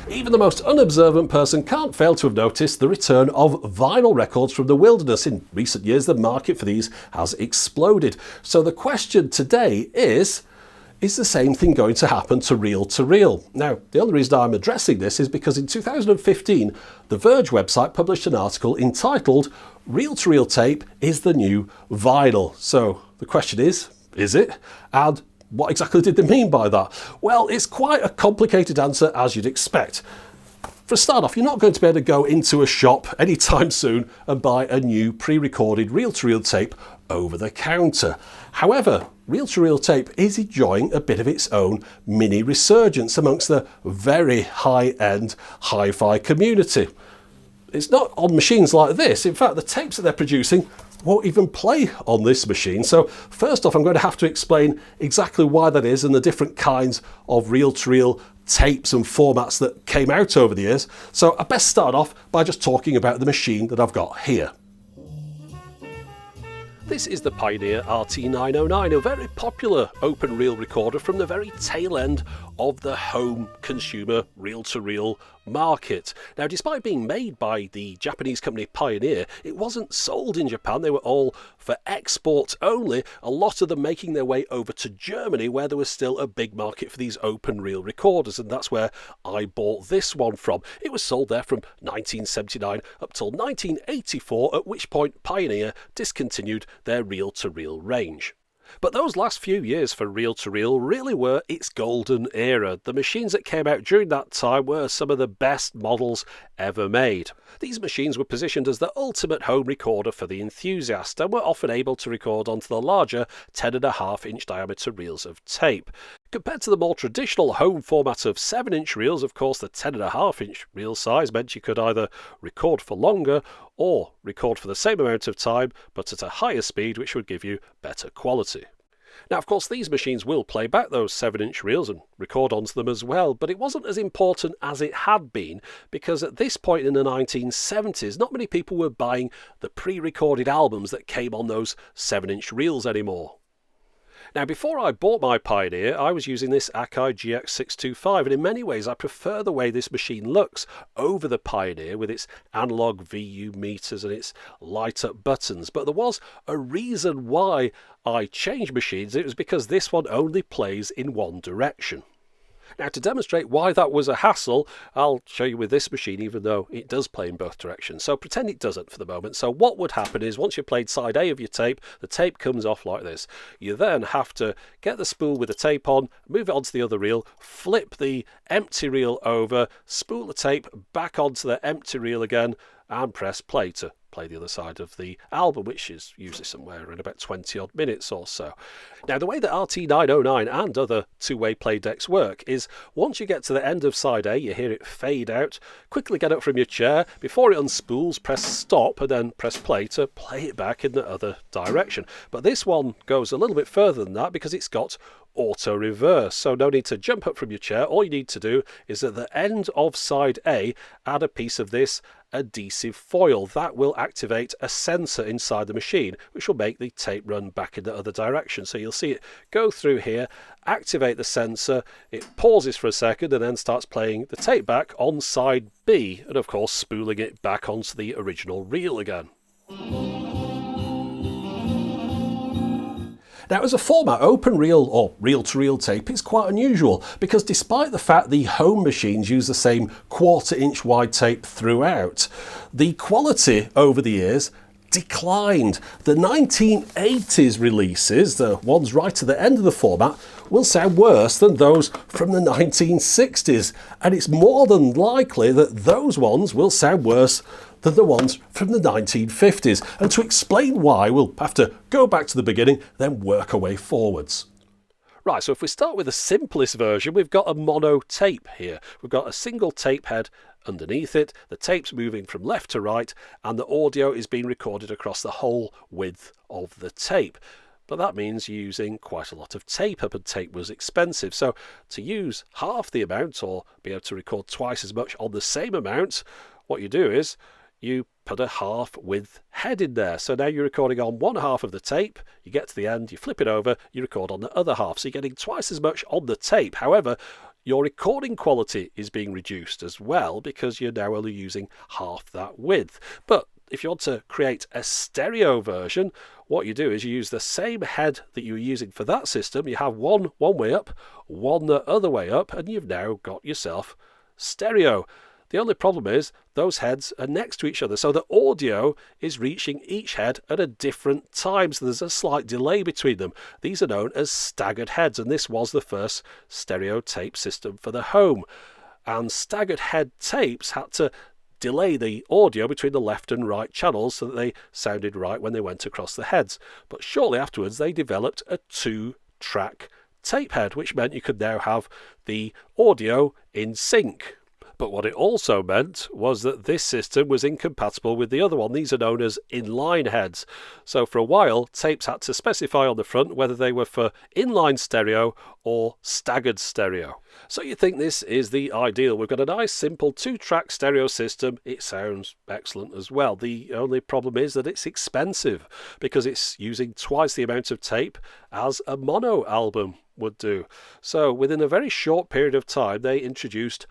Even the most unobservant person can't fail to have noticed the return of vinyl records from the wilderness. In recent years, the market for these has exploded. So the question today is the same thing going to happen to reel-to-reel? Now, the only reason I'm addressing this is because in 2015, the Verge website published an article entitled "Reel-to-Reel Tape is the New Vinyl." So the question is it? And what exactly did they mean by that? Well, it's quite a complicated answer, as you'd expect. For a start off, you're not going to be able to go into a shop anytime soon and buy a new pre-recorded reel-to-reel tape over the counter. However, reel-to-reel tape is enjoying a bit of its own mini resurgence amongst the very high-end hi-fi community. It's not on machines like this. In fact, the tapes that they're producing won't even play on this machine. So first off, I'm going to have to explain exactly why that is and the different kinds of reel-to-reel tapes and formats that came out over the years. So I best start off by just talking about the machine that I've got here. This is the Pioneer RT909, a very popular open reel recorder from the very tail end of the home consumer reel-to-reel market. Now, despite being made by the Japanese company Pioneer, it wasn't sold in Japan. They were all for export only, a lot of them making their way over to Germany, where there was still a big market for these open reel recorders, and that's where I bought this one from. It was sold there from 1979 up till 1984, at which point Pioneer discontinued their reel-to-reel range. But those last few years for reel-to-reel really were its golden era. The machines that came out during that time were some of the best models ever made. These machines were positioned as the ultimate home recorder for the enthusiast and were often able to record onto the larger 10.5-inch diameter reels of tape. Compared to the more traditional home format of 7-inch reels, of course, the 10.5-inch reel size meant you could either record for longer or record for the same amount of time, but at a higher speed, which would give you better quality. Now, of course, these machines will play back those 7-inch reels and record onto them as well, but it wasn't as important as it had been, because at this point in the 1970s, not many people were buying the pre-recorded albums that came on those 7-inch reels anymore. Now, before I bought my Pioneer, I was using this Akai GX625, and in many ways I prefer the way this machine looks over the Pioneer with its analog VU meters and its light-up buttons. But there was a reason why I changed machines. It was because this one only plays in one direction. Now, to demonstrate why that was a hassle, I'll show you with this machine, even though it does play in both directions. So pretend it doesn't for the moment. So what would happen is, once you've played side A of your tape, the tape comes off like this. You then have to get the spool with the tape on, move it onto the other reel, flip the empty reel over, spool the tape back onto the empty reel again, and press play to play the other side of the album, which is usually somewhere in about 20 odd minutes or so. Now, the way that RT909 and other two-way play decks work is, once you get to the end of side A, you hear it fade out, quickly get up from your chair, before it unspools, press stop and then press play to play it back in the other direction. But this one goes a little bit further than that because it's got auto reverse, so no need to jump up from your chair. All you need to do is, at the end of side A, add a piece of this adhesive foil. That will activate a sensor inside the machine, which will make the tape run back in the other direction. So you'll see it go through here, activate the sensor, it pauses for a second and then starts playing the tape back on side B, and of course spooling it back onto the original reel again. Now, as a format, open reel or reel-to-reel tape is quite unusual because, despite the fact the home machines use the same 1/4-inch wide tape throughout, the quality over the years declined. The 1980s releases, the ones right at the end of the format, will sound worse than those from the 1960s, and it's more than likely that those ones will sound worse than the ones from the 1950s. And to explain why, we'll have to go back to the beginning, then work our way forwards. Right, so if we start with the simplest version, we've got a mono tape here. We've got a single tape head underneath it, the tape's moving from left to right, and the audio is being recorded across the whole width of the tape. But that means using quite a lot of tape up, and tape was expensive. So to use half the amount, or be able to record twice as much on the same amount, what you do is you put a half-width head in there. So now you're recording on one half of the tape, you get to the end, you flip it over, you record on the other half. So you're getting twice as much on the tape. However, your recording quality is being reduced as well because you're now only using half that width. But if you want to create a stereo version, what you do is you use the same head that you were using for that system. You have one way up, one the other way up, and you've now got yourself stereo. The only problem is those heads are next to each other, so the audio is reaching each head at a different time, so there's a slight delay between them. These are known as staggered heads, and this was the first stereo tape system for the home. And staggered head tapes had to delay the audio between the left and right channels so that they sounded right when they went across the heads. But shortly afterwards they developed a 2-track tape head, which meant you could now have the audio in sync. But what it also meant was that this system was incompatible with the other one. These are known as inline heads. So for a while, tapes had to specify on the front whether they were for inline stereo or staggered stereo. So you think this is the ideal. We've got a nice simple 2-track stereo system. It sounds excellent as well. The only problem is that it's expensive because it's using twice the amount of tape as a mono album would do. So within a very short period of time, they introduced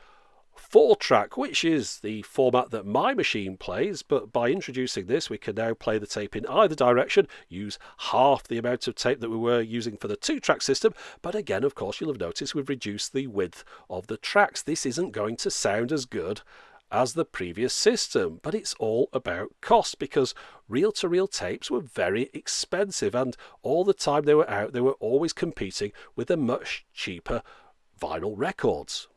4-track, which is the format that my machine plays, but by introducing this we can now play the tape in either direction, use half the amount of tape that we were using for the 2-track system, but again, of course, you'll have noticed we've reduced the width of the tracks. This isn't going to sound as good as the previous system, but it's all about cost because reel-to-reel tapes were very expensive, and all the time they were out, they were always competing with the much cheaper vinyl records.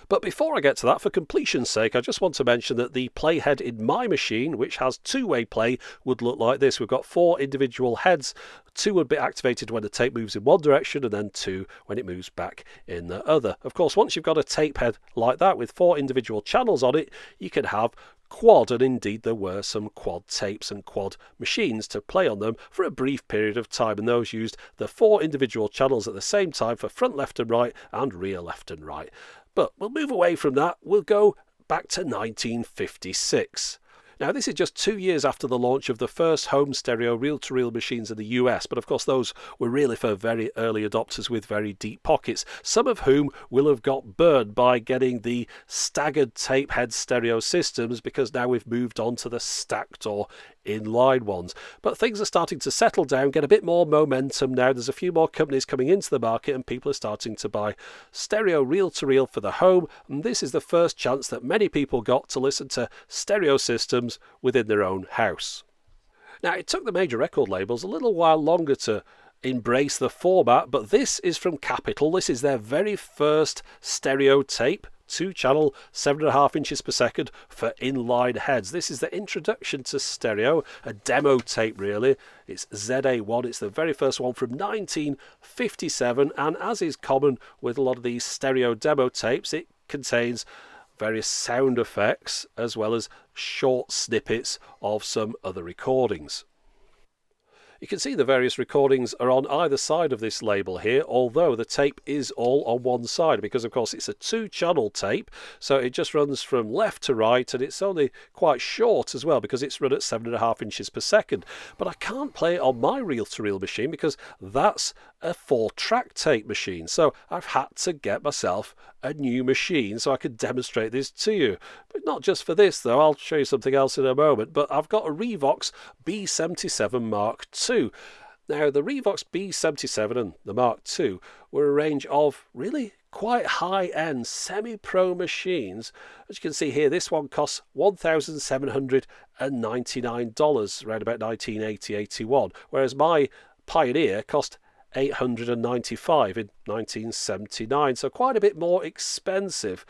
But before I get to that, for completion's sake, I just want to mention that the playhead in my machine, which has 2-way play, would look like this. We've got 4 individual heads. 2 would be activated when the tape moves in one direction, and then 2 when it moves back in the other. Of course, once you've got a tape head like that with 4 individual channels on it, you can have quad, and indeed there were some quad tapes and quad machines to play on them for a brief period of time, and those used the 4 individual channels at the same time for front left and right and rear left and right. But we'll move away from that. We'll go back to 1956. Now, this is just 2 years after the launch of the first home stereo reel-to-reel machines in the US, but of course those were really for very early adopters with very deep pockets, some of whom will have got burned by getting the staggered tape head stereo systems because now we've moved on to the stacked or inline ones. But things are starting to settle down, get a bit more momentum now. There's a few more companies coming into the market and people are starting to buy stereo reel-to-reel for the home, and this is the first chance that many people got to listen to stereo systems within their own house. Now, it took the major record labels a little while longer to embrace the format, but this is from Capitol. This is their very first stereo tape, 2-channel, 7.5 inches per second for inline heads. This is the introduction to stereo, a demo tape really. It's ZA1, it's the very first one from 1957, and as is common with a lot of these stereo demo tapes, it contains various sound effects as well as short snippets of some other recordings. You can see the various recordings are on either side of this label here, although the tape is all on one side because of course it's a 2-channel tape, so it just runs from left to right, and it's only quite short as well because it's run at 7.5 inches per second. But I can't play it on my reel-to-reel machine because that's a 4-track tape machine, so I've had to get myself a new machine so I could demonstrate this to you. But not just for this though, I'll show you something else in a moment, but I've got a Revox B77 Mark II. Now, the Revox B77 and the Mark II were a range of really quite high-end semi-pro machines. As you can see here, this one costs $1,799, around about 1980-81, whereas my Pioneer cost $895 in 1979, so quite a bit more expensive.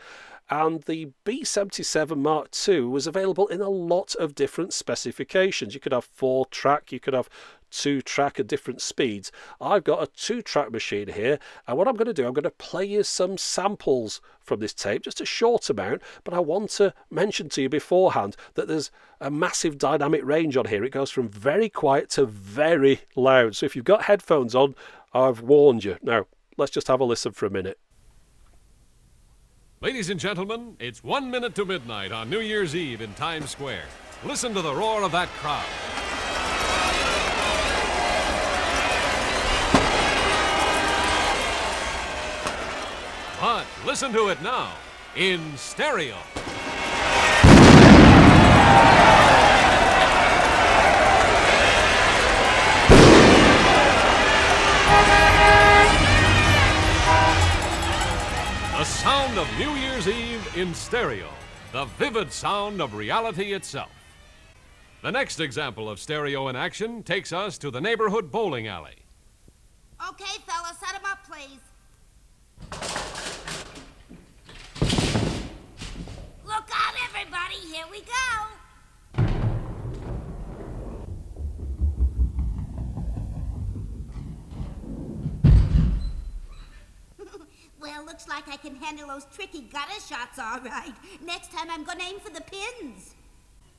And the B77 Mark II was available in a lot of different specifications. You could have 4-track, you could have 2-track at different speeds. I've got a 2-track machine here, and what I'm going to do, I'm going to play you some samples from this tape, just a short amount, but I want to mention to you beforehand that there's a massive dynamic range on here. It goes from very quiet to very loud, so if you've got headphones on, I've warned you. Now, let's just have a listen for a minute. Ladies and gentlemen, it's 1 minute to midnight on New Year's Eve in Times Square. Listen to the roar of that crowd. But listen to it now in stereo. The sound of New Year's Eve in stereo. The vivid sound of reality itself. The next example of stereo in action takes us to the neighborhood bowling alley. Okay, fellas, set 'em up, please. Look out, everybody. Here we go. Well, looks like I can handle those tricky gutter shots all right. Next time I'm gonna aim for the pins.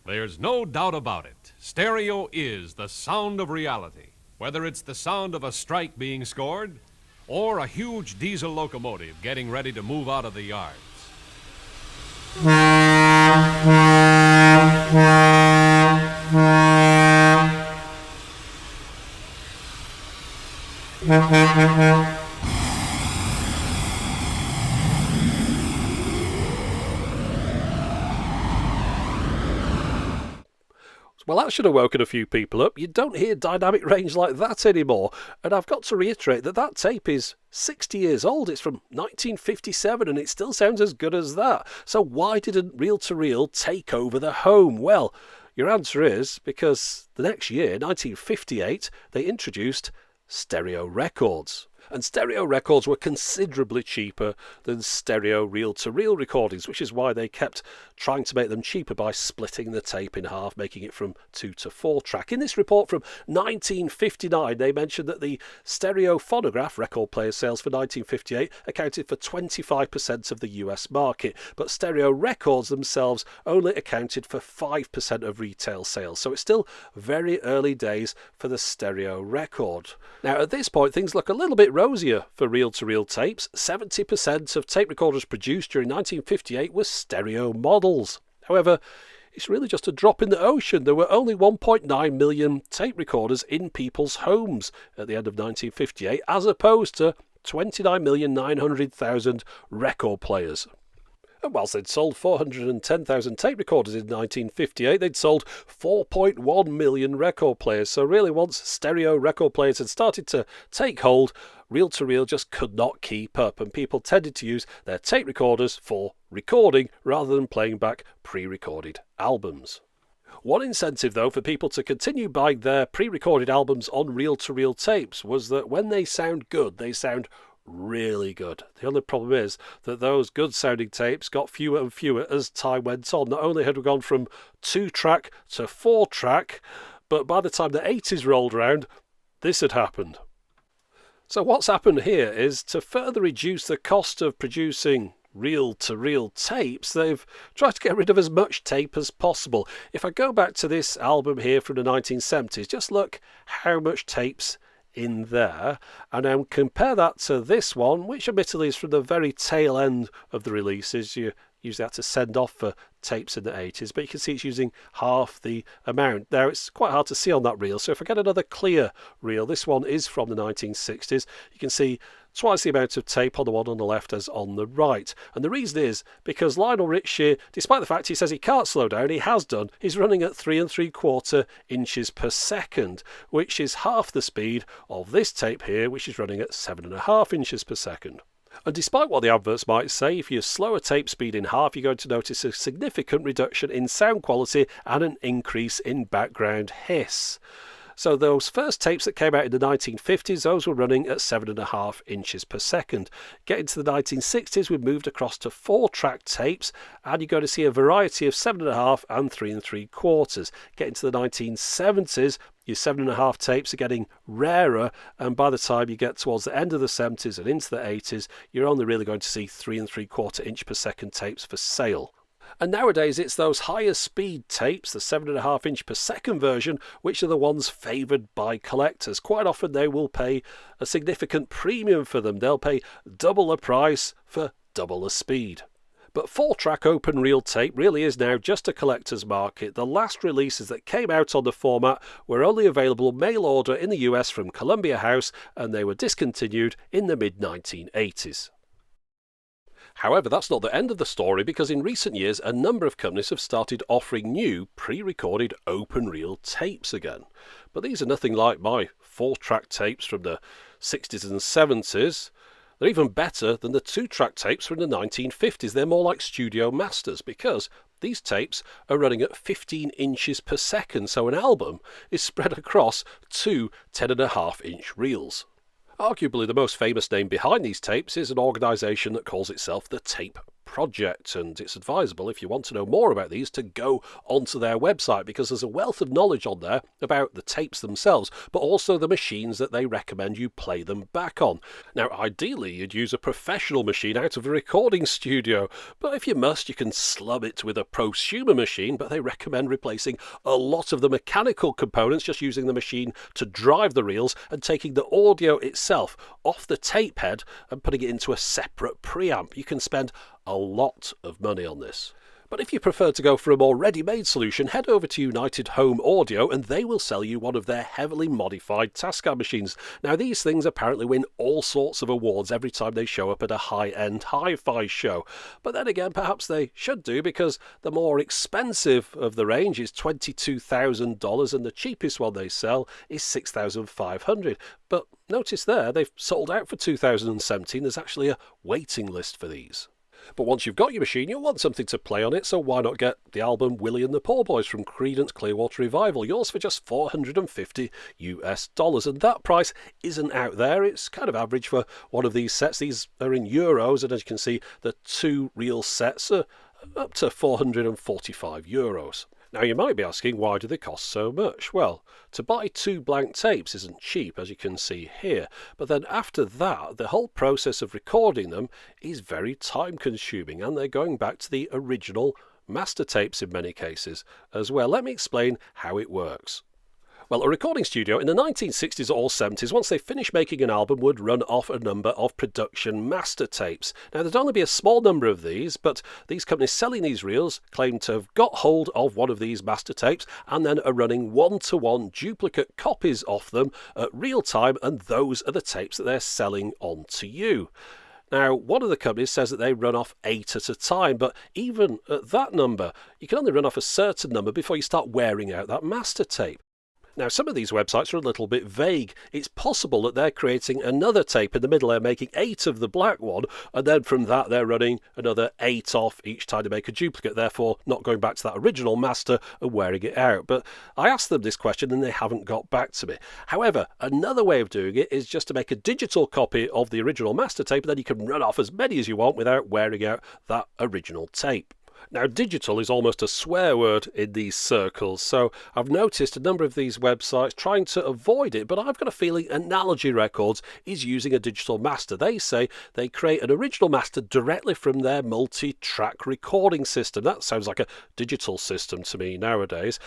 There's no doubt about it. Stereo is the sound of reality. Whether it's the sound of a strike being scored or a huge diesel locomotive getting ready to move out of the yards. Well, that should have woken a few people up. You don't hear dynamic range like that anymore. And I've got to reiterate that that tape is 60 years old. It's from 1957 and it still sounds as good as that. So why didn't reel-to-reel take over the home? Well, your answer is because the next year, 1958, they introduced stereo records. And stereo records were considerably cheaper than stereo reel-to-reel recordings, which is why they kept trying to make them cheaper by splitting the tape in half, making it from 2 to 4 track. In this report from 1959, they mentioned that the stereo phonograph record player sales for 1958 accounted for 25% of the US market, but stereo records themselves only accounted for 5% of retail sales. So it's still very early days for the stereo record. Now, at this point, things look a little bit rosier for reel-to-reel tapes. 70% of tape recorders produced during 1958 were stereo models. However, it's really just a drop in the ocean. There were only 1.9 million tape recorders in people's homes at the end of 1958, as opposed to 29,900,000 record players. And whilst they'd sold 410,000 tape recorders in 1958, they'd sold 4.1 million record players. So really, once stereo record players had started to take hold, reel-to-reel just could not keep up, and people tended to use their tape recorders for recording rather than playing back pre-recorded albums. One incentive, though, for people to continue buying their pre-recorded albums on reel-to-reel tapes was that when they sound good, they sound really good. The only problem is that those good sounding tapes got fewer and fewer as time went on. Not only had we gone from 2-track to 4-track, but by the time the 80s rolled around, this had happened. So what's happened here is, to further reduce the cost of producing reel-to-reel tapes, they've tried to get rid of as much tape as possible. If I go back to this album here from the 1970s, just look how much tape's in there, and then compare that to this one, which admittedly is from the very tail end of the releases. You usually had to send off for tapes in the 80s, but you can see it's using half the amount. Now, it's quite hard to see on that reel, so if I get another clear reel, this one is from the 1960s, you can see twice the amount of tape on the one on the left as on the right. And the reason is because Lionel Richie, despite the fact he says he can't slow down, he has done, he's running at 3 3/4 inches per second, which is half the speed of this tape here, which is running at 7.5 inches per second. And despite what the adverts might say, if you slow a tape speed in half, you're going to notice a significant reduction in sound quality and an increase in background hiss. So those first tapes that came out in the 1950s, those were running at 7.5 inches per second. Getting to the 1960s, we moved across to 4-track tapes, and you're going to see a variety of 7.5 and 3 3/4. Getting to the 1970s, your 7.5 tapes are getting rarer, and by the time you get towards the end of the 70s and into the 80s, you're only really going to see 3 3/4 inch per second tapes for sale. And nowadays it's those higher speed tapes, the 7.5 inch per second version, which are the ones favoured by collectors. Quite often they will pay a significant premium for them. They'll pay double the price for double the speed. But 4-track open reel tape really is now just a collector's market. The last releases that came out on the format were only available mail order in the US from Columbia House, and they were discontinued in the mid-1980s. However, that's not the end of the story, because in recent years a number of companies have started offering new pre-recorded open reel tapes again. But these are nothing like my 4-track tapes from the 60s and 70s. They're even better than the 2-track tapes from the 1950s. They're more like studio masters, because these tapes are running at 15 inches per second, so an album is spread across two 10.5-inch reels. Arguably the most famous name behind these tapes is an organisation that calls itself the Tape Project, and it's advisable, if you want to know more about these, to go onto their website, because there's a wealth of knowledge on there about the tapes themselves, but also the machines that they recommend you play them back on. Now, ideally you'd use a professional machine out of a recording studio, but if you must, you can slum it with a prosumer machine, but they recommend replacing a lot of the mechanical components, just using the machine to drive the reels and taking the audio itself off the tape head and putting it into a separate preamp. You can spend a lot of money on this. But if you prefer to go for a more ready-made solution, head over to United Home Audio and they will sell you one of their heavily modified Tascam machines. Now, these things apparently win all sorts of awards every time they show up at a high-end hi-fi show. But then again, perhaps they should do, because the more expensive of the range is $22,000 and the cheapest one they sell is $6,500. But notice there, they've sold out for 2017. There's actually a waiting list for these. But once you've got your machine, you'll want something to play on it, so why not get the album Willie and the Poor Boys from Creedence Clearwater Revival, yours for just $450 US, and that price isn't out there. It's kind of average for one of these sets. These are in euros, and as you can see, the 2 reel sets are up to €445. Now, you might be asking, why do they cost so much? Well, to buy 2 blank tapes isn't cheap, as you can see here, but then after that, the whole process of recording them is very time consuming, and they're going back to the original master tapes in many cases as well. Let me explain how it works. Well, a recording studio in the 1960s or 70s, once they finished making an album, would run off a number of production master tapes. Now, there'd only be a small number of these, but these companies selling these reels claim to have got hold of one of these master tapes and then are running one-to-one duplicate copies of them at real time, and those are the tapes that they're selling on to you. Now, one of the companies says that they run off 8 at a time, but even at that number, you can only run off a certain number before you start wearing out that master tape. Now, some of these websites are a little bit vague. It's possible that they're creating another tape in the middle. They're making 8 of the black one, and then from that they're running another 8 off each time to make a duplicate, therefore not going back to that original master and wearing it out. But I asked them this question and they haven't got back to me. However, another way of doing it is just to make a digital copy of the original master tape, and then you can run off as many as you want without wearing out that original tape. Now, digital is almost a swear word in these circles, so I've noticed a number of these websites trying to avoid it, but I've got a feeling Analogy Records is using a digital master. They say they create an original master directly from their multi-track recording system. That sounds like a digital system to me nowadays.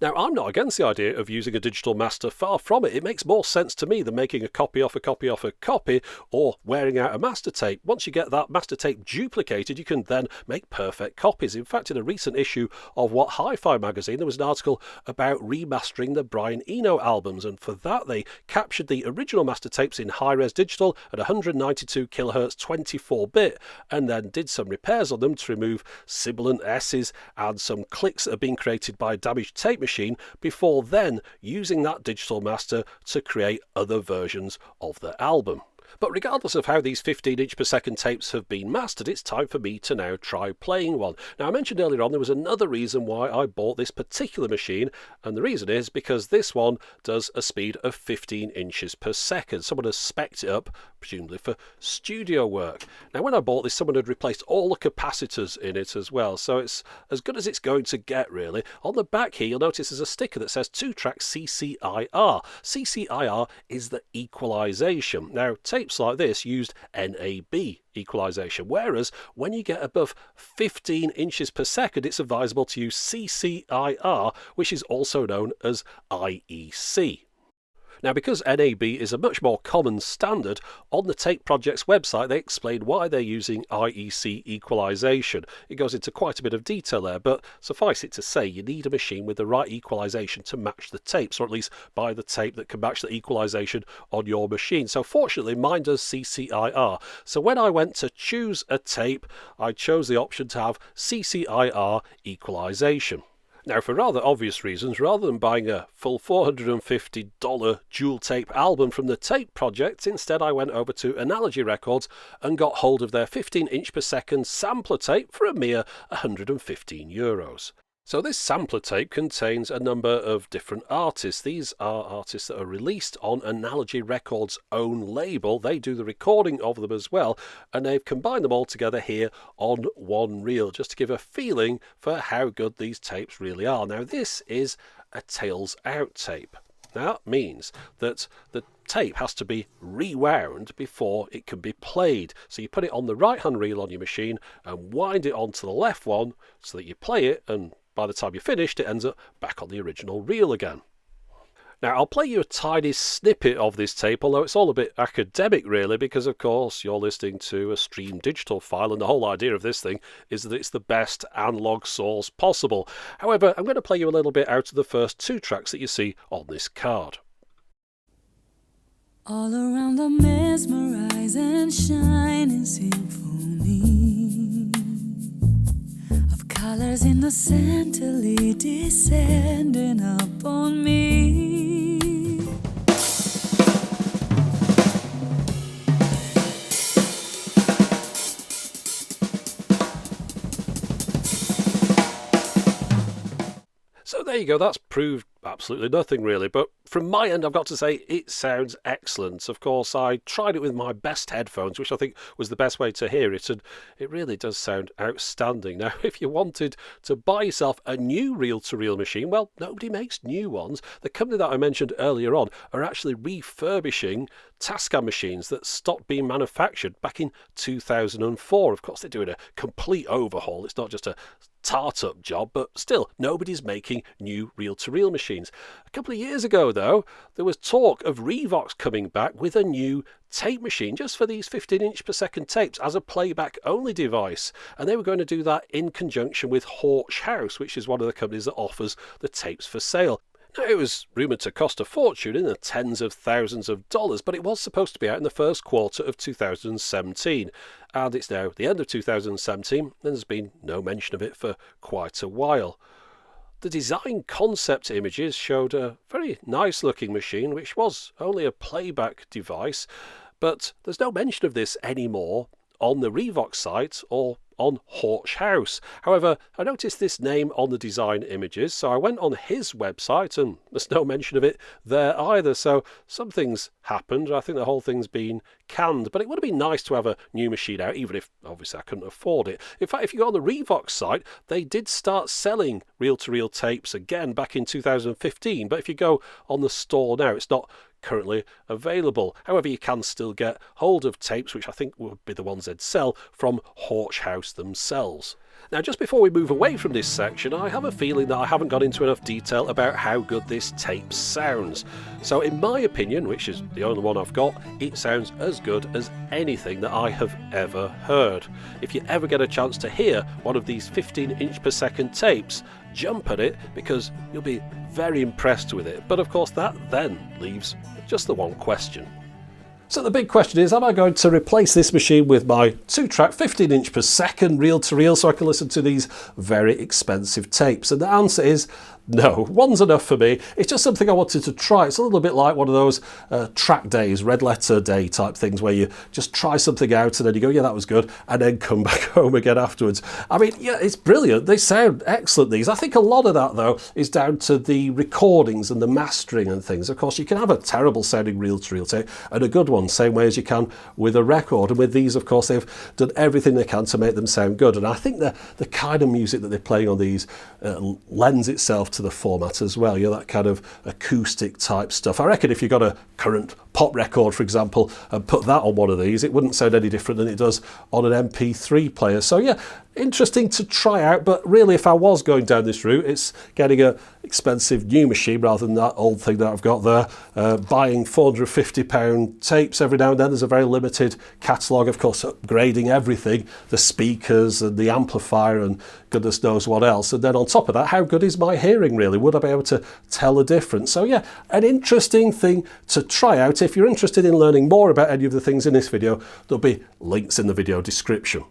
Now, I'm not against the idea of using a digital master, far from it. It makes more sense to me than making a copy off a copy off a copy or wearing out a master tape. Once you get that master tape duplicated, you can then make perfect copies. In fact, in a recent issue of What Hi-Fi magazine, there was an article about remastering the Brian Eno albums, and for that they captured the original master tapes in high-res digital at 192 kHz 24-bit, and then did some repairs on them to remove sibilant S's and some clicks that have been created by a damaged tape machine, before then using that digital master to create other versions of the album. But regardless of how these 15 inch per second tapes have been mastered, it's time for me to now try playing one. Now, I mentioned earlier on there was another reason why I bought this particular machine, and the reason is because this one does a speed of 15 inches per second. Someone has spec'd it up, presumably for studio work. Now, when I bought this, someone had replaced all the capacitors in it as well, so it's as good as it's going to get, really. On the back here, you'll notice there's a sticker that says 2-track CCIR. CCIR is the equalization. Now, tapes like this used NAB equalization, whereas when you get above 15 inches per second, it's advisable to use CCIR, which is also known as IEC. Now, because NAB is a much more common standard, on the Tape Project's website they explain why they're using IEC equalization. It goes into quite a bit of detail there, but suffice it to say you need a machine with the right equalization to match the tapes, or at least buy the tape that can match the equalization on your machine. So fortunately mine does CCIR. So when I went to choose a tape, I chose the option to have CCIR equalization. Now, for rather obvious reasons, rather than buying a full $450 dual tape album from the Tape Project, instead I went over to Analogy Records and got hold of their 15-inch per second sampler tape for a mere €115. So this sampler tape contains a number of different artists. These are artists that are released on Analogy Records' own label. They do the recording of them as well, and they've combined them all together here on one reel, just to give a feeling for how good these tapes really are. Now, this is a tails out tape. Now, that means that the tape has to be rewound before it can be played. So you put it on the right-hand reel on your machine and wind it onto the left one so that you play it, and by the time you're finished, it ends up back on the original reel again. Now, I'll play you a tiny snippet of this tape, although it's all a bit academic really, because of course you're listening to a stream digital file, and the whole idea of this thing is that it's the best analog source possible. However, I'm going to play you a little bit out of the first two tracks that you see on this card. All around the mesmerizing, shining symphony of colors innocently descending upon me. So there you go, that's proved absolutely nothing really, but from my end I've got to say it sounds excellent. Of course, I tried it with my best headphones, which I think was the best way to hear it, and it really does sound outstanding. Now, if you wanted to buy yourself a new reel-to-reel machine, well, nobody makes new ones. The company that I mentioned earlier on are actually refurbishing Tascam machines that stopped being manufactured back in 2004. Of course, they're doing a complete overhaul. It's not just a start-up job, but still, nobody's making new reel-to-reel machines. A couple of years ago, though, there was talk of Revox coming back with a new tape machine just for these 15-inch per second tapes as a playback-only device, and they were going to do that in conjunction with Horch House, which is one of the companies that offers the tapes for sale. Now, it was rumoured to cost a fortune, in the tens of thousands of dollars, but it was supposed to be out in the first quarter of 2017. And it's now the end of 2017, and there's been no mention of it for quite a while. The design concept images showed a very nice looking machine, which was only a playback device, but there's no mention of this anymore on the Revox site or on Horch House. However, I noticed this name on the design images, so I went on his website and there's no mention of it there either. So something's happened. I think the whole thing's been canned, but it would have been nice to have a new machine out, even if obviously I couldn't afford it. In fact, if you go on the Revox site, they did start selling reel-to-reel tapes again back in 2015, but if you go on the store now, it's not currently available. However, you can still get hold of tapes, which I think would be the ones they'd sell, from Horch House themselves. Now, just before we move away from this section, I have a feeling that I haven't gone into enough detail about how good this tape sounds. So in my opinion, which is the only one I've got, it sounds as good as anything that I have ever heard. If you ever get a chance to hear one of these 15-inch per second tapes, jump at it, because you'll be very impressed with it. But of course that then leaves just the one question. So the big question is, am I going to replace this machine with my 2-track 15-inch per second reel-to-reel so I can listen to these very expensive tapes? And the answer is no, one's enough for me. It's just something I wanted to try. It's a little bit like one of those track days, red letter day type things, where you just try something out and then you go, yeah, that was good, and then come back home again afterwards. I mean, yeah, it's brilliant. They sound excellent, these. I think a lot of that, though, is down to the recordings and the mastering and things. Of course, you can have a terrible sounding reel-to-reel tape and a good one, same way as you can with a record. And with these, of course, they've done everything they can to make them sound good. And I think the kind of music that they're playing on these lends itself after the format as well, you know, that kind of acoustic type stuff. I reckon if you got a current pop record, for example, and put that on one of these, it wouldn't sound any different than it does on an MP3 player. So yeah, interesting to try out, but really if I was going down this route, it's getting a expensive new machine rather than that old thing that I've got there. Buying £450 tapes every now and then. There's a very limited catalogue, of course, upgrading everything, the speakers and the amplifier and goodness knows what else. And then on top of that, how good is my hearing really? Would I be able to tell a difference? So yeah, an interesting thing to try out. If you're interested in learning more about any of the things in this video, there'll be links in the video description.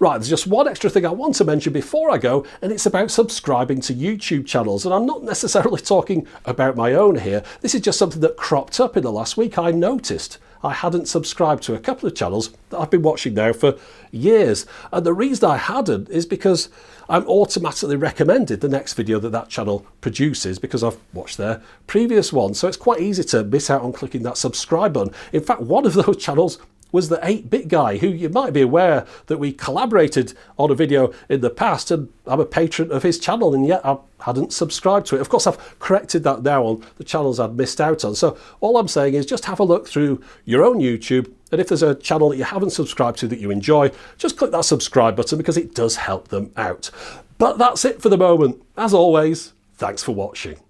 Right, there's just one extra thing I want to mention before I go, and it's about subscribing to YouTube channels. And I'm not necessarily talking about my own here. This is just something that cropped up in the last week. I noticed I hadn't subscribed to a couple of channels that I've been watching now for years. And the reason I hadn't is because I'm automatically recommended the next video that channel produces because I've watched their previous one. So it's quite easy to miss out on clicking that subscribe button. In fact, one of those channels was the 8-Bit Guy, who you might be aware that we collaborated on a video in the past, and I'm a patron of his channel, and yet I hadn't subscribed to it. Of course, I've corrected that now on the channels I'd missed out on. So all I'm saying is just have a look through your own YouTube, and if there's a channel that you haven't subscribed to that you enjoy, just click that subscribe button because it does help them out. But that's it for the moment. As always, thanks for watching.